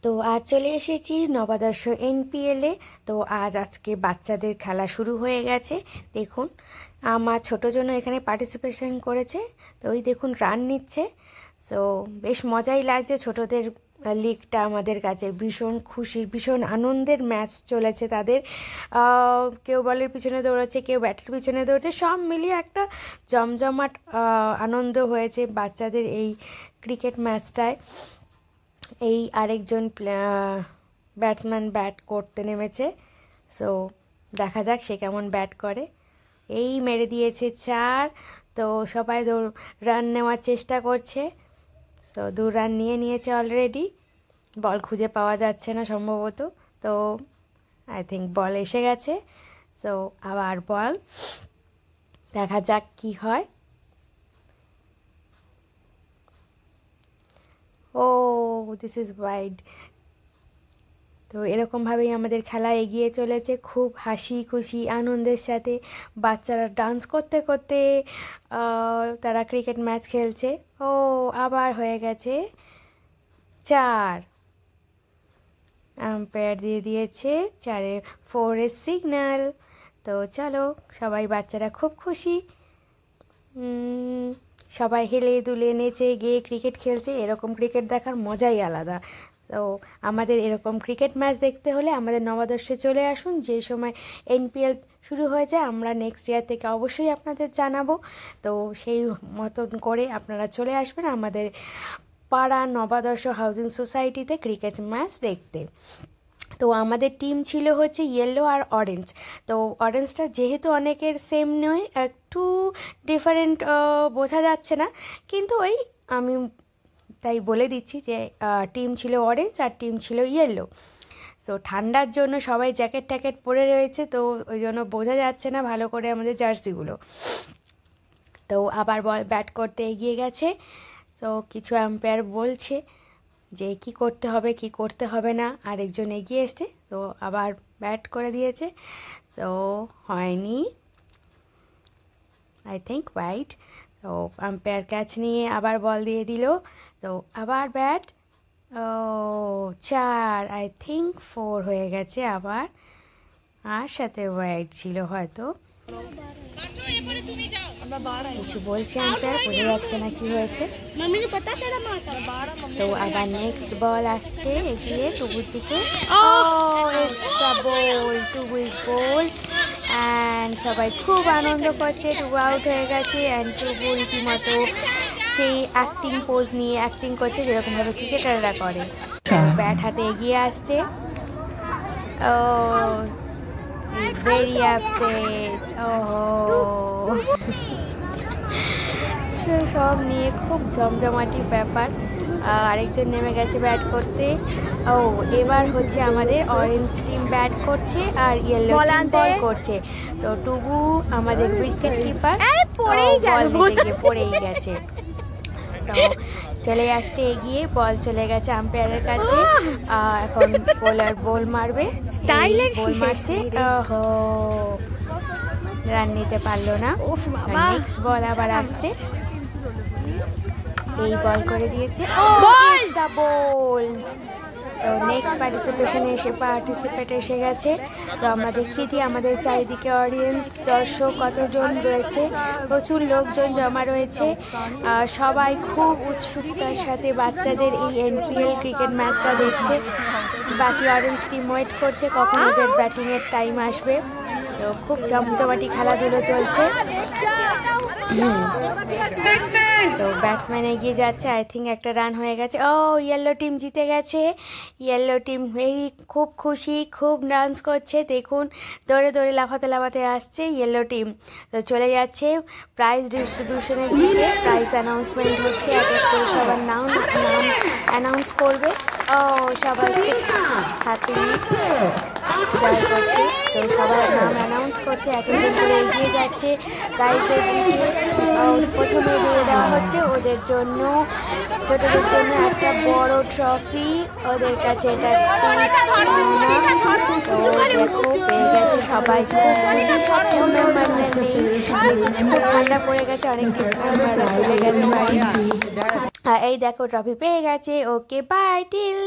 তো আজ চলে এসেছি নবাদর্শ এনপিএলে। তো আজকে বাচ্চাদের খেলা শুরু হয়ে গেছে। দেখুন আমার ছোটো জন্য এখানে পার্টিসিপেশন করেছে। তো ওই দেখুন রান নিচ্ছে। তো বেশ মজাই লাগছে। ছোটদের লিগটা আমাদের কাছে ভীষণ খুশির, ভীষণ আনন্দের ম্যাচ চলেছে তাদের। কেউ বলের পিছনে দৌড়াচ্ছে, কেউ ব্যাটের পিছনে দৌড়াচ্ছে, সব মিলিয়ে একটা জমজমাট আনন্দ হয়েছে বাচ্চাদের এই ক্রিকেট ম্যাচটায়। এই আরেকজন ব্যাটসম্যান ব্যাট করতে নেমেছে। সো দেখা যাক সে কেমন ব্যাট করে। এই মেরে দিয়েছে 4। তো সবাই রান নেওয়ার চেষ্টা করছে। সো 2 রান নিয়েছে অলরেডি। বল খুঁজে পাওয়া যাচ্ছে না সম্ভবত। তো আই থিঙ্ক বল এসে গেছে। সো আবার বল, দেখা যাক কি হয়। ও দিস ইজ ওয়াইড। তো এরকমভাবেই আমাদের খেলা এগিয়ে চলেছে, খুব হাসি খুশি আনন্দের সাথে। বাচ্চারা ডান্স করতে করতে তারা ক্রিকেট ম্যাচ খেলছে। ও আবার হয়ে গেছে 4। আম্পায়ার দিয়ে দিয়েছে 4-এর সিগন্যাল। তো চলো, সবাই বাচ্চারা খুব খুশি। সবাই হেলে দুলে নেচে গিয়ে ক্রিকেট খেলছে। এরকম ক্রিকেট দেখার মজাই আলাদা। তো আমাদের এরকম ক্রিকেট ম্যাচ দেখতে হলে আমাদের নবাদর্শে চলে আসুন। যে সময় এনপিএল শুরু হয়ে যায় আমরা নেক্সট ইয়ার থেকে অবশ্যই আপনাদের জানাবো। তো সেই মতন করে আপনারা চলে আসবেন আমাদের পাড়া নবাদর্শ হাউজিং সোসাইটিতে ক্রিকেট ম্যাচ দেখতে। তো আমাদের টিম ছিল হচ্ছে ইয়েলো আর অরেঞ্জ। তো অরেঞ্জটা যেহেতু অনেকের সেম নয়, একটু ডিফারেন্ট বোঝা যাচ্ছে না, কিন্তু ওই আমি তাই বলে দিচ্ছি যে টিম ছিল অরেঞ্জ আর টিম ছিল ইয়েলো। সো ঠান্ডার জন্য সবাই জ্যাকেট ট্যাকেট পরে রয়েছে, তো ওই জন্য বোঝা যাচ্ছে না ভালো করে আমাদের জার্সিগুলো। তো আবার বল ব্যাট করতে এগিয়ে গেছে। তো কিছু আম্পায়ার বলছে যে কি করতে হবে কি করতে হবে না। আরেকজন এগিয়ে এসছে, তো আবার ব্যাট করে দিয়েছে। তো হয়নি, আই থিঙ্ক ওয়াইড। তো আম্পায়ার ক্যাচ নিয়ে আবার বল দিয়ে দিল। তো আবার ব্যাট। ও 4, আই থিঙ্ক 4 হয়ে গেছে আবার। আর সাথে ওয়াইড ছিল হয়তো। কিছু বলছে আম্পায়ার, বোঝা যাচ্ছে না কি হয়েছে। তো আবার নেক্সট বল আসছে এগিয়ে টুবুর দিকে। It's a ball, Tubu is ball. And সবাই খুব আনন্দ করছে। টুবু আউট হয়ে গেছে। অ্যান্ড টুবু রীতিমতো সেই অ্যাক্টিং পোজ নিয়ে অ্যাক্টিং করছে যেরকমভাবে ক্রিকেটাররা করে। ব্যাট হাতে এগিয়ে আসছে। ও ইজ ভেরি আপসেট। সব নিয়ে খুব জমজমাটি ব্যাপার। আরেকজন নেমে গেছে ব্যাট করতে। ও এবার হচ্ছে আমাদের অরেঞ্জ টিম ব্যাট করছে আর ইয়েলো টিম বল করছে। তো টুবু আমাদের উইকেট কিপার পড়েই গেছে। তো চলে আসছে এগিয়ে, বল চলে গেছে আম্পায়ারের কাছে। এখন বোলার বল মারবে, বল মারছে। রান নিতে পারলো না। নেক্সট বল আবার আসছে, এই বল করে দিয়েছে। তো নেক্সট পার্টিসিপেট এসে গেছে। তো আমরা দেখিয়ে দিই আমাদের চারিদিকে অডিয়েন্স, দর্শক কতজন রয়েছে। প্রচুর লোকজন জমা রয়েছে। সবাই খুব উৎসুকতার সাথে বাচ্চাদের এই এনপিএল ক্রিকেট ম্যাচটা দেখছে। বাকি অরেঞ্জ টিম ওয়েট করছে কখন ওদের ব্যাটিংয়ের টাইম আসবে। তো খুব জমজমাটি খেলাধুলো চলছে। তো ব্যাটসম্যান এগিয়ে যাচ্ছে, আই থিঙ্ক একটা রান হয়ে গেছে। ও ইয়েলো টিম জিতে গেছে। ইয়েলো টিম খুব খুশি, খুব ডান্স করছে। দেখুন দৌড়ে দৌড়ে লাফাতে আসছে ইয়েলো টিম। তো চলে যাচ্ছে প্রাইজ ডিস্ট্রিবিউশনের দিকে। প্রাইজ অ্যানাউন্সমেন্ট হচ্ছে, এক এক করে সবার নাম অ্যানাউন্স করবে। ও সবাই হ্যাপি জয় করছে। তো সবার নাম অ্যানাউন্স করছে, এক একজন করে এগিয়ে যাচ্ছে প্রাইজের দিকে। প্রথমে দিয়ে দেওয়া হচ্ছে ওদের জন্য, ছোটদের জন্য একটা বড় ট্রফি। ওদের কাছে এটা পেয়ে গেছে সবাই। সব টিম মেম্বাররা নেই, খুব ঠান্ডা পড়ে গেছে, অনেক টিম মেম্বাররা চলে গেছে বাড়ি। এই দেখো ট্রফি পেয়ে গেছে। Okay bye till.